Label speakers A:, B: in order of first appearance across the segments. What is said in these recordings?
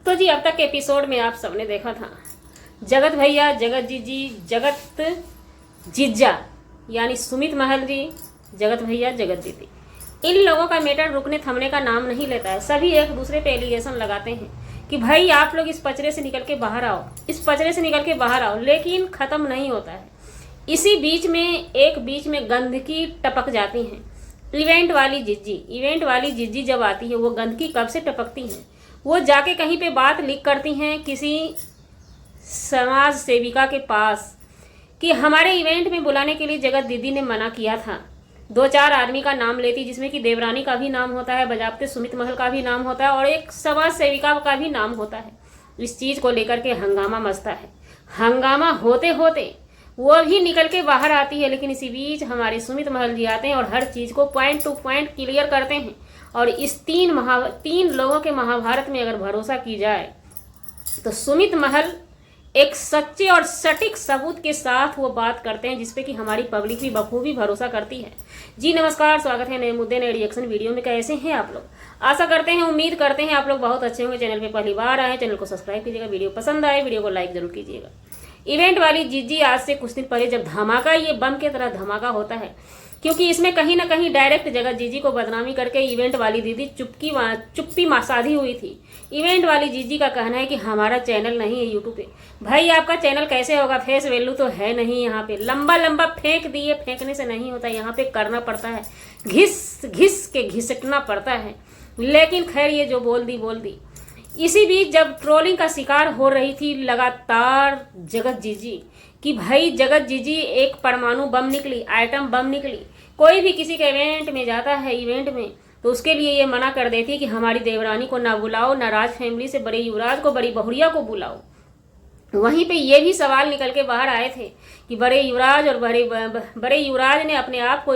A: तो जी अब तक के एपिसोड में आप सबने देखा था जगत भैया, जगत जीजी, जगत जीजा यानी सुमित महल जी, जगत भैया, जगत दीदी, इन लोगों का मैटर रुकने थमने का नाम नहीं लेता है। सभी एक दूसरे पे एलिगेशन लगाते हैं कि भाई आप लोग इस पचड़े से निकल के बाहर आओ, इस पचड़े से निकल के बाहर आओ, लेकिन ख़त्म नहीं होता है। इसी बीच में गंदगी टपक जाती हैं। इवेंट वाली जिज्जी जब आती है वो गंदगी कब से टपकती हैं। वो जाके कहीं पे बात लीक करती हैं किसी समाज सेविका के पास कि हमारे इवेंट में बुलाने के लिए जगत दीदी ने मना किया था। 2-4 आदमी का नाम लेती, जिसमें कि देवरानी का भी नाम होता है, बजाबते सुमित महल का भी नाम होता है और एक समाज सेविका का भी नाम होता है। इस चीज़ को लेकर के हंगामा मचता है। हंगामा होते होते वो भी निकल के बाहर आती है, लेकिन इसी बीच हमारे सुमित महल जी आते हैं और हर चीज़ को पॉइंट टू पॉइंट क्लियर करते हैं। और इस तीन लोगों के महाभारत में अगर भरोसा की जाए तो सुमित महल एक सच्चे और सटीक सबूत के साथ वो बात करते हैं, जिसपे कि हमारी पब्लिक भी बखूबी भरोसा करती है। जी नमस्कार, स्वागत है नए मुद्दे नए रिएक्शन वीडियो में। कैसे हैं आप लोग? आशा करते हैं, उम्मीद करते हैं आप लोग बहुत अच्छे होंगे। चैनल पे पहली बार आए, चैनल को सब्सक्राइब कीजिएगा। वीडियो पसंद आए वीडियो को लाइक जरूर कीजिएगा। इवेंट वाली जीजी आज से कुछ दिन पहले जब धमाका, ये बम के तरह धमाका होता है, क्योंकि इसमें कहीं ना कहीं डायरेक्ट जगत जीजी को बदनामी करके इवेंट वाली दीदी चुप्पी साधी हुई थी। इवेंट वाली जीजी का कहना है कि हमारा चैनल नहीं है यूट्यूब पे। भाई आपका चैनल कैसे होगा? फेस वैल्यू तो है नहीं यहाँ पे। लंबा लंबा फेंक दिए, फेंकने से नहीं होता, यहाँ पे करना पड़ता है, घिस घिस के घिसटना पड़ता है। लेकिन खैर, ये जो बोल दी। इसी बीच जब ट्रोलिंग का शिकार हो रही थी लगातार जगत जीजी कि भाई जगत जीजी एक परमाणु बम निकली, आइटम बम निकली। कोई भी किसी के इवेंट में जाता है, इवेंट में, तो उसके लिए ये मना कर देती है कि हमारी देवरानी को ना बुलाओ, ना राज फैमिली से बड़े युवराज को, बड़ी बहुरिया को बुलाओ। वहीं पे ये भी सवाल निकल के बाहर आए थे कि बड़े युवराज ने अपने आप को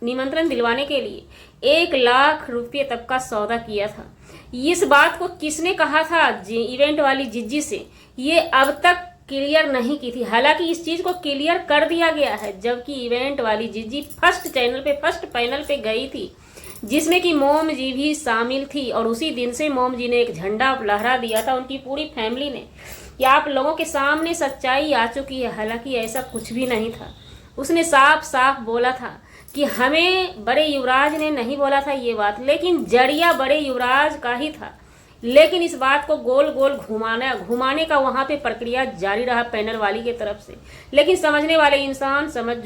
A: निमंत्रण दिलवाने के लिए 1 लाख रुपये तक का सौदा किया था। इस बात को किसने कहा था? इवेंट वाली जिज्जी से। ये अब तक क्लियर नहीं की थी। हालांकि इस चीज़ को क्लियर कर दिया गया है, जबकि इवेंट वाली जिज्जी फर्स्ट पैनल पे गई थी, जिसमें कि मोम जी भी शामिल थी। और उसी दिन से मोम जी ने एक झंडा लहरा दिया था, उनकी पूरी फैमिली ने, कि आप लोगों के सामने सच्चाई आ चुकी है। हालांकि ऐसा कुछ भी नहीं था। उसने साफ साफ बोला था कि हमें बड़े युवराज ने नहीं बोला था ये बात, लेकिन जरिया बड़े युवराज का ही था। लेकिन इस बात को गोल गोल घुमाने का वहाँ पे प्रक्रिया जारी रहा पैनल वाली के तरफ से। लेकिन समझने वाले इंसान समझ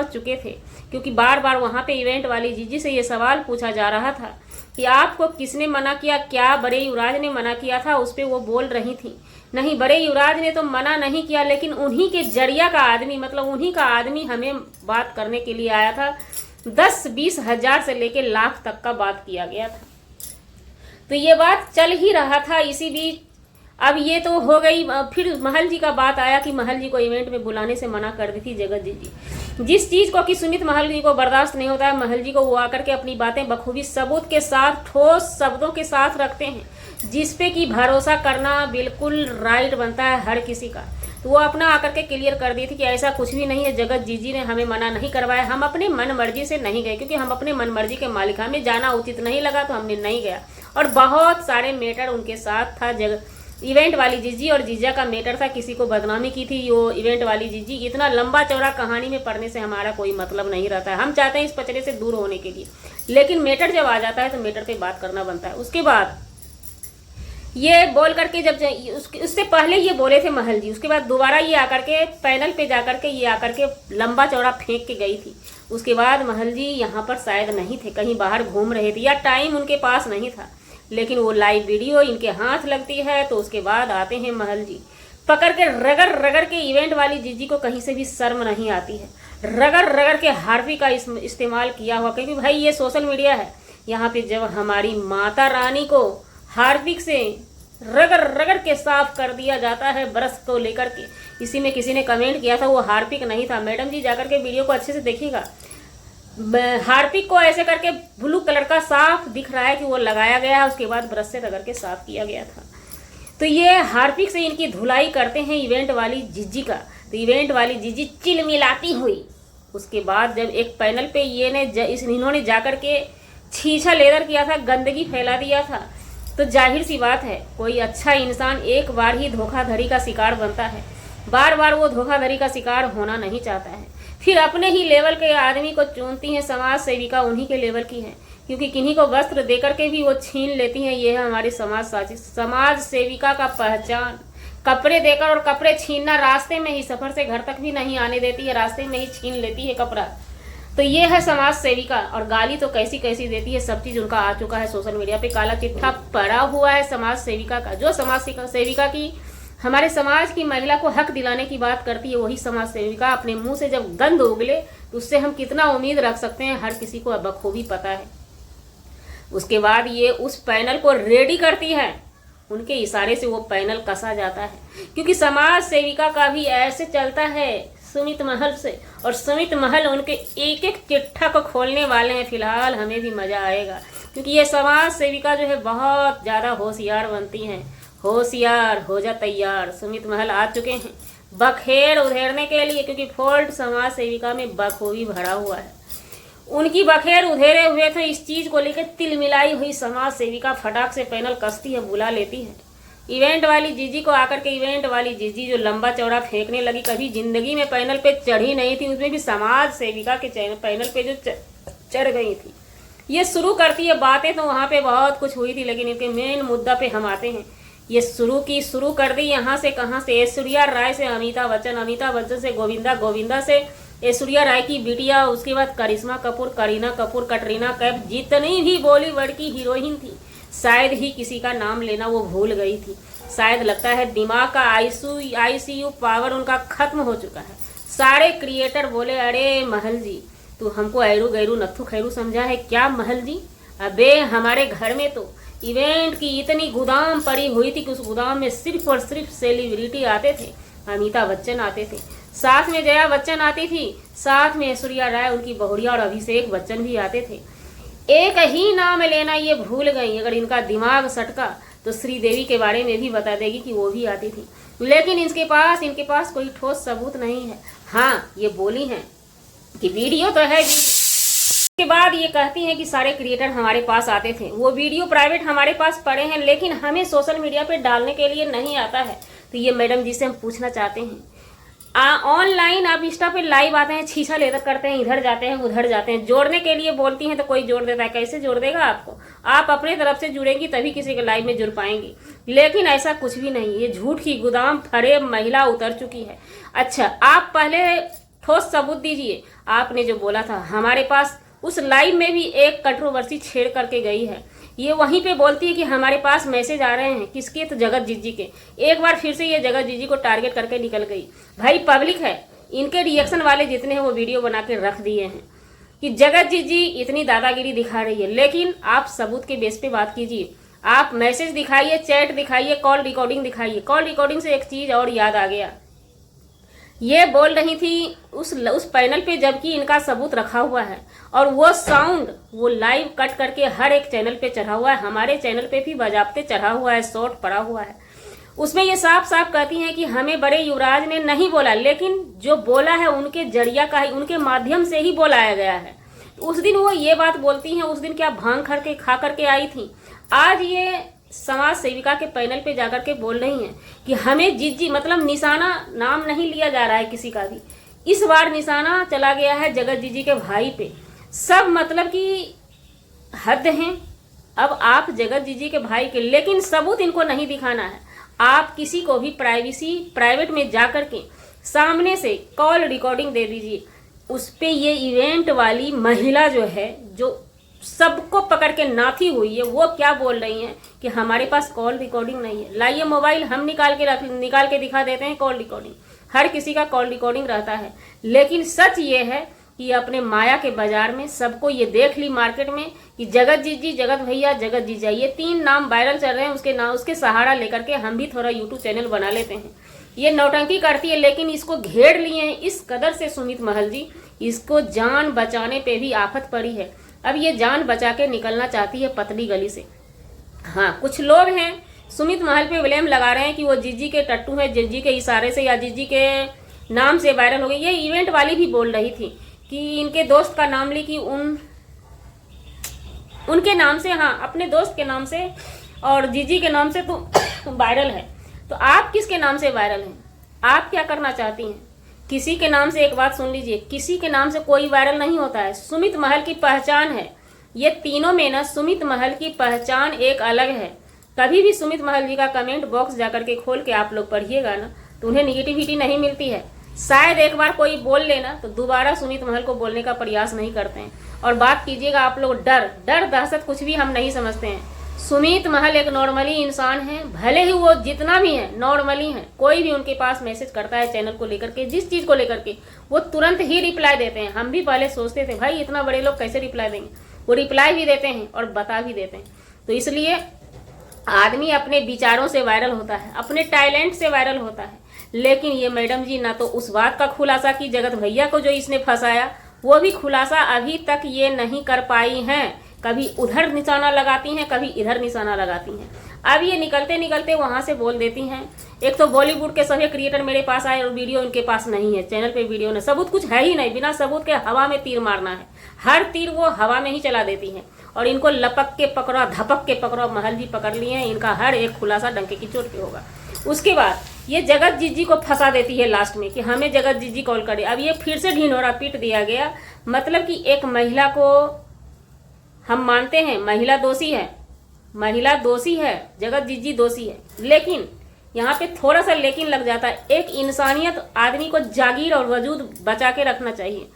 A: चुके थे, क्योंकि बार बार वहाँ पे इवेंट वाली जीजी से ये सवाल पूछा जा रहा था कि आपको किसने मना किया, क्या बड़े युवराज ने मना किया था? उस पर वो बोल रही थी, नहीं बड़े युवराज ने तो मना नहीं किया, लेकिन उन्हीं के जरिया का आदमी, मतलब उन्हीं का आदमी हमें बात करने के लिए आया था। 10-20 हज़ार से लेके लाख तक का बात किया गया था। तो ये बात चल ही रहा था। इसी बीच अब ये तो हो गई, फिर महल जी का बात आया कि महल जी को इवेंट में बुलाने से मना कर दी थी जगत जीजी। जिस चीज़ को कि सुमित महल जी को बर्दाश्त नहीं होता है, महल जी को वो आकर के अपनी बातें बखूबी सबूत के साथ, ठोस शब्दों के साथ रखते हैं, जिसपे कि भरोसा करना बिल्कुल राइट बनता है हर किसी का। तो वो अपना आकर के क्लियर कर दी थी कि ऐसा कुछ भी नहीं है, जगत जीजी ने हमें मना नहीं करवाया, हम अपने मन मर्जी से नहीं गए, क्योंकि हम अपने मन मर्जी के मालिक, हमें जाना उचित नहीं लगा तो हमने नहीं गया। और बहुत सारे मैटर उनके साथ था। इवेंट वाली जीजी और जीजा का मैटर था, किसी को बदनामी की थी वो इवेंट वाली जीजी। इतना लंबा चौड़ा कहानी में पढ़ने से हमारा कोई मतलब नहीं रहता है। हम चाहते हैं इस पचड़े से दूर होने के लिए, लेकिन मैटर जब आ जाता है तो मैटर पे बात करना बनता है। उसके बाद ये बोल करके जब उससे पहले ये बोले थे महल जी, उसके बाद दोबारा ये आकर के पैनल पे जाकर के ये आकर के लंबा चौड़ा फेंक के गई थी। उसके बाद महल जी यहाँ पर शायद नहीं थे, कहीं बाहर घूम रहे थे, या टाइम उनके पास नहीं था। लेकिन वो लाइव वीडियो इनके हाथ लगती है, तो उसके बाद आते हैं महल जी, पकड़ के रगड़ के। इवेंट वाली जीजी को कहीं से भी शर्म नहीं आती है। रगड़ के हार्पिक का इस्तेमाल किया हुआ, क्योंकि भाई ये सोशल मीडिया है। यहाँ पे जब हमारी माता रानी को हार्पिक से रगड़ के साफ कर दिया जाता है ब्रश को लेकर के। इसी में किसी ने कमेंट किया था वो हार्पिक नहीं था। मैडम जी जाकर के वीडियो को अच्छे से देखिएगा। हार्पिक को ऐसे करके ब्लू कलर का साफ दिख रहा है कि वो लगाया गया है, उसके बाद ब्रश से रगड़ के साफ किया गया था। तो ये हार्पिक से इनकी धुलाई करते हैं इवेंट वाली जीजी का। तो इवेंट वाली जीजी चिलमिलाती हुई, उसके बाद जब एक पैनल पे इन्होंने जाकर के छीछा लेदर किया था, गंदगी फैला दिया था, तो जाहिर सी बात है कोई अच्छा इंसान एक बार ही धोखाधड़ी का शिकार बनता है, बार बार वो धोखाधड़ी का शिकार होना नहीं चाहता है। फिर अपने ही लेवल के आदमी को चुनती हैं समाज सेविका, उन्हीं के लेवल की हैं, क्योंकि किन्हीं को वस्त्र देकर के भी वो छीन लेती हैं। ये है हमारी समाज सेविका का पहचान। कपड़े देकर और कपड़े छीनना, रास्ते में ही, सफर से घर तक भी नहीं आने देती है, रास्ते में ही छीन लेती है कपड़ा। तो ये है समाज सेविका। और गाली तो कैसी कैसी देती है, सब चीज उनका आ चुका है सोशल मीडिया पे, काला चिट्ठा पड़ा हुआ है समाज सेविका का। जो समाज सेविका की, हमारे समाज की महिला को हक दिलाने की बात करती है, वही समाज सेविका अपने मुंह से जब गंद उगले तो उससे हम कितना उम्मीद रख सकते हैं, हर किसी को बखूबी पता है। उसके बाद ये उस पैनल को रेडी करती है, उनके इशारे से वो पैनल कसा जाता है, क्योंकि समाज सेविका का भी ऐसे चलता है सुमित महल से, और सुमित महल उनके एक एक चिट्ठा को खोलने वाले हैं। फिलहाल हमें भी मजा आएगा, क्योंकि ये समाज सेविका जो है बहुत ज़्यादा होशियार बनती हैं। होशियार हो जा तैयार, सुमित महल आ चुके हैं बखेर उधेड़ने के लिए, क्योंकि फोल्ड समाज सेविका में बखूबी भरा हुआ है। उनकी बखेर उधेरे हुए थे, इस चीज को लेकर तिलमिलाई हुई समाज सेविका फटाक से पैनल कसती है, बुला लेती है। इवेंट वाली जीजी को आकर के, इवेंट वाली जीजी जो लंबा चौड़ा फेंकने लगी, कभी जिंदगी में पैनल पे चढ़ी नहीं थी, उसमें भी समाज सेविका के पैनल पे जो चढ़ गई थी। ये शुरू करती है बातें, तो वहाँ पे बहुत कुछ हुई थी, लेकिन इनके मेन मुद्दा पे हम आते हैं। ये शुरू कर दी यहाँ से, कहाँ से, ऐश्वर्या राय से अमिताभ बच्चन, अमिताभ बच्चन से गोविंदा, गोविंदा से ऐश्वर्या राय की बिटिया, उसके बाद करिश्मा कपूर, करीना कपूर, कटरीना कैफ, जितनी भी बॉलीवुड की हीरोइन थी, शायद ही किसी का नाम लेना वो भूल गई थी। शायद लगता है दिमाग का आईसीयू पावर उनका खत्म हो चुका है। सारे क्रिएटर बोले, अरे महल जी तू हमको ऐरू गैरू नत्थु खैरू समझा है क्या महल जी? अबे हमारे घर में तो इवेंट की इतनी गोदाम पड़ी हुई थी कि उस गोदाम में सिर्फ और सिर्फ सेलिब्रिटी आते थे। अमिताभ बच्चन आते थे, साथ में जया बच्चन आती थी, साथ में ऐश्वर्या राय, उनकी बहुरिया और अभिषेक बच्चन भी आते थे। एक ही नाम लेना ये भूल गई। अगर इनका दिमाग सटका तो श्रीदेवी के बारे में भी बता देगी कि वो भी आती थी, लेकिन इनके पास कोई ठोस सबूत नहीं है। हाँ, ये बोली हैं कि वीडियो तो है, के बाद ये कहती हैं कि सारे क्रिएटर हमारे पास आते थे, वो वीडियो प्राइवेट हमारे पास पड़े हैं, लेकिन हमें सोशल मीडिया पे डालने के लिए नहीं आता है। तो ये मैडम जी से हम पूछना चाहते हैं, ऑनलाइन आप इंस्टा पे लाइव आते हैं, छीछा लेकर करते हैं, इधर जाते हैं उधर जाते हैं, जोड़ने के लिए बोलती हैं तो कोई जोड़ देता है, कैसे जोड़ देगा आपको? आप अपने तरफ से जुड़ेंगी तभी किसी के लाइव में जुड़ पाएंगी, लेकिन ऐसा कुछ भी नहीं। ये झूठ की गोदाम फरेब महिला उतर चुकी है। अच्छा, आप पहले ठोस सबूत दीजिए। आपने जो बोला था हमारे पास, उस लाइव में भी एक कंट्रोवर्सी छेड़ करके गई है। ये वहीं पे बोलती है कि हमारे पास मैसेज आ रहे हैं, किसके? तो जगत जीजी के। एक बार फिर से ये जगत जीजी को टारगेट करके निकल गई। भाई पब्लिक है, इनके रिएक्शन वाले जितने हैं वो वीडियो बना के रख दिए हैं कि जगत जीजी इतनी दादागिरी दिखा रही है, लेकिन आप सबूत के बेस पे बात कीजिए। आप मैसेज दिखाइए, चैट दिखाइए, कॉल रिकॉर्डिंग दिखाइए। कॉल रिकॉर्डिंग से एक चीज और याद आ गया, ये बोल रही थी उस पैनल पे, जबकि इनका सबूत रखा हुआ है, और वो साउंड वो लाइव कट करके हर एक चैनल पे चढ़ा हुआ है, हमारे चैनल पे भी बजाबते चढ़ा हुआ है, शॉर्ट पड़ा हुआ है। उसमें ये साफ साफ कहती हैं कि हमें बड़े युवराज ने नहीं बोला, लेकिन जो बोला है उनके जरिया का ही, उनके माध्यम से ही बोलाया गया है। उस दिन वो ये बात बोलती हैं, उस दिन क्या भांग खा करके आई थी। आज ये समाज सेविका के पैनल पे जाकर के बोल रही हैं कि हमें जीजी, मतलब निशाना नाम नहीं लिया जा रहा है किसी का भी, इस बार निशाना चला गया है जगत जीजी के भाई पे। सब मतलब कि हद हैं। अब आप जगत जीजी के भाई के, लेकिन सबूत इनको नहीं दिखाना है। आप किसी को भी प्राइवेट में जाकर के सामने से कॉल रिकॉर्डिंग दे दीजिए, उस पे ये इवेंट वाली महिला जो है, जो सबको पकड़ के नाथी हुई है, वो क्या बोल रही हैं कि हमारे पास कॉल रिकॉर्डिंग नहीं है। लाइए मोबाइल, हम निकाल के दिखा देते हैं कॉल रिकॉर्डिंग। हर किसी का कॉल रिकॉर्डिंग रहता है, लेकिन सच ये है कि अपने माया के बाजार में सबको ये देख ली मार्केट में कि जगत जीजी, जगत भैया, जगत जीजा, ये 3 नाम वायरल चल रहे हैं। उसके नाम, उसके सहारा लेकर के हम भी थोड़ा यूट्यूब चैनल बना लेते हैं। ये नौटंकी करती है, लेकिन इसको घेर लिए हैं इस कदर से सुमित महल जी, इसको जान बचाने पे भी आफत पड़ी है। अब ये जान बचा के निकलना चाहती है पतली गली से। हाँ, कुछ लोग हैं सुमित महल पे ब्लेम लगा रहे हैं कि वो जीजी के टट्टू है, जीजी के इशारे से या जीजी के नाम से वायरल हो गई। ये इवेंट वाली भी बोल रही थी कि इनके दोस्त का नाम ली, कि उनके नाम से, हाँ अपने दोस्त के नाम से, और जीजी के नाम से तुम वायरल है। तो आप किसके नाम से वायरल हैं? आप क्या करना चाहती हैं? किसी के नाम से, एक बात सुन लीजिए, किसी के नाम से कोई वायरल नहीं होता है। सुमित महल की पहचान है, ये तीनों में ना सुमित महल की पहचान एक अलग है। कभी भी सुमित महल जी का कमेंट बॉक्स जाकर के खोल के आप लोग पढ़िएगा ना, तो उन्हें निगेटिविटी नहीं मिलती है। शायद एक बार कोई बोल लेना तो दोबारा सुमित महल को बोलने का प्रयास नहीं करते हैं। और बात कीजिएगा आप लोग डर दहशत कुछ भी हम नहीं समझते हैं। सुमित महल एक नॉर्मली इंसान है, भले ही वो जितना भी है नॉर्मली है। कोई भी उनके पास मैसेज करता है चैनल को लेकर के, जिस चीज़ को लेकर के, वो तुरंत ही रिप्लाई देते हैं। हम भी पहले सोचते थे भाई इतना बड़े लोग कैसे रिप्लाई देंगे, वो रिप्लाई भी देते हैं और बता भी देते हैं। तो इसलिए आदमी अपने विचारों से वायरल होता है, अपने टैलेंट से वायरल होता है। लेकिन ये मैडम जी ना तो उस बात का खुलासा की जगत भैया को जो इसने फंसाया, वो भी खुलासा अभी तक ये नहीं कर पाई हैं। कभी उधर निशाना लगाती हैं, कभी इधर निशाना लगाती हैं। अब ये निकलते निकलते वहाँ से बोल देती हैं। एक तो बॉलीवुड के सभी क्रिएटर मेरे पास आए और वीडियो इनके पास नहीं है, चैनल पे वीडियो नहीं, सबूत कुछ है ही नहीं। बिना सबूत के हवा में तीर मारना है, हर तीर वो हवा में ही चला देती हैं। और इनको लपक के पकड़ो, धपक के पकड़ो, महल जी पकड़ लिए हैं। इनका हर एक खुलासा डंके की चोट पे होगा। उसके बाद ये जगत जीजी को फंसा देती है लास्ट में कि हमें जगत जीजी कॉल करे। अब ये फिर से ढिंढोरा पीट दिया गया। मतलब कि एक महिला को हम मानते हैं महिला दोषी है, महिला दोषी है, जगत जीजी दोषी है, लेकिन यहाँ पे थोड़ा सा लेकिन लग जाता है। एक इंसानियत आदमी को जागीर और वजूद बचा के रखना चाहिए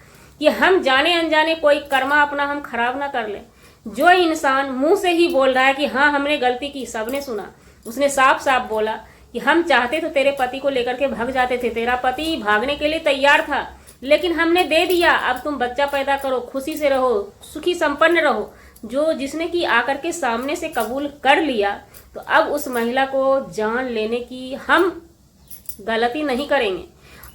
A: कि हम जाने अनजाने कोई कर्मा अपना हम खराब ना कर ले। जो इंसान मुंह से ही बोल रहा है कि हाँ हमने गलती की, सबने सुना, उसने साफ साफ बोला कि हम चाहते तो तेरे पति को लेकर के भाग जाते थे, तेरा पति भागने के लिए तैयार था, लेकिन हमने दे दिया, अब तुम बच्चा पैदा करो, खुशी से रहो, सुखी संपन्न रहो। जो जिसने कि आकर के सामने से कबूल कर लिया, तो अब उस महिला को जान लेने की हम गलती नहीं करेंगे।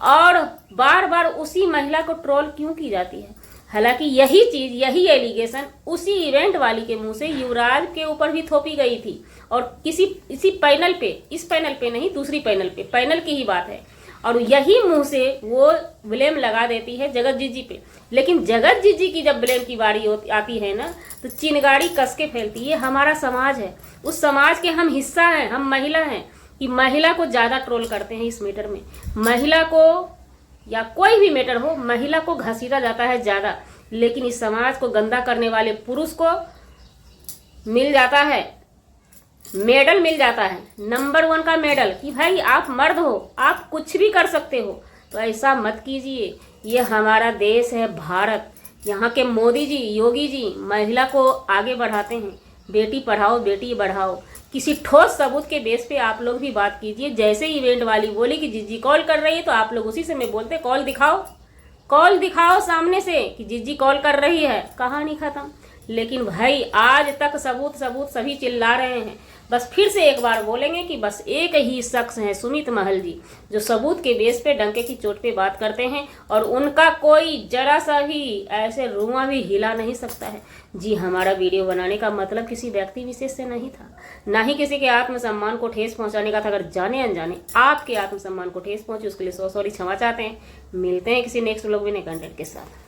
A: और बार बार उसी महिला को ट्रोल क्यों की जाती है? हालांकि यही चीज, यही एलिगेशन उसी इवेंट वाली के मुंह से युवराज के ऊपर भी थोपी गई थी। और इसी पैनल पे, इस पैनल पे नहीं, दूसरी पैनल पे, पैनल की ही बात है। और यही मुंह से वो ब्लेम लगा देती है जगत जीजी पे। लेकिन जगत जीजी की जब ब्लेम की बारी आती है ना, तो चिनगाड़ी कस के फैलती है। हमारा समाज है, उस समाज के हम हिस्सा हैं, हम महिला हैं, कि महिला को ज़्यादा ट्रोल करते हैं इस मैटर में। महिला को या कोई भी मैटर हो, महिला को घसीटा जाता है ज़्यादा। लेकिन इस समाज को गंदा करने वाले पुरुष को मिल जाता है मेडल, मिल जाता है नंबर 1 का मेडल कि भाई आप मर्द हो, आप कुछ भी कर सकते हो। तो ऐसा मत कीजिए। ये हमारा देश है भारत, यहाँ के मोदी जी, योगी जी महिला को आगे बढ़ाते हैं। बेटी पढ़ाओ, बेटी बढ़ाओ। किसी ठोस सबूत के बेस पे आप लोग भी बात कीजिए। जैसे इवेंट वाली बोली कि जीजी कॉल कर रही है, तो आप लोग उसी समय बोलते कॉल दिखाओ, कॉल दिखाओ सामने से कि जीजी कॉल कर रही है, कहानी खत्म। लेकिन भाई आज तक सबूत सभी चिल्ला रहे हैं। बस फिर से एक बार बोलेंगे कि बस एक ही शख्स है सुमित महल जी, जो सबूत के बेस पे डंके की चोट पे बात करते हैं, और उनका कोई जरा सा भी ऐसे रुआ भी हिला नहीं सकता है। जी, हमारा वीडियो बनाने का मतलब किसी व्यक्ति विशेष से नहीं था, ना ही किसी के आत्मसम्मान को ठेस पहुंचाने का था। अगर जाने अनजाने आपके आत्मसम्मान को ठेस पहुंचे, उसके लिए सॉरी, क्षमा चाहते हैं। मिलते हैं किसी नेक्स्ट व्लॉग में नए कंटेंट के साथ।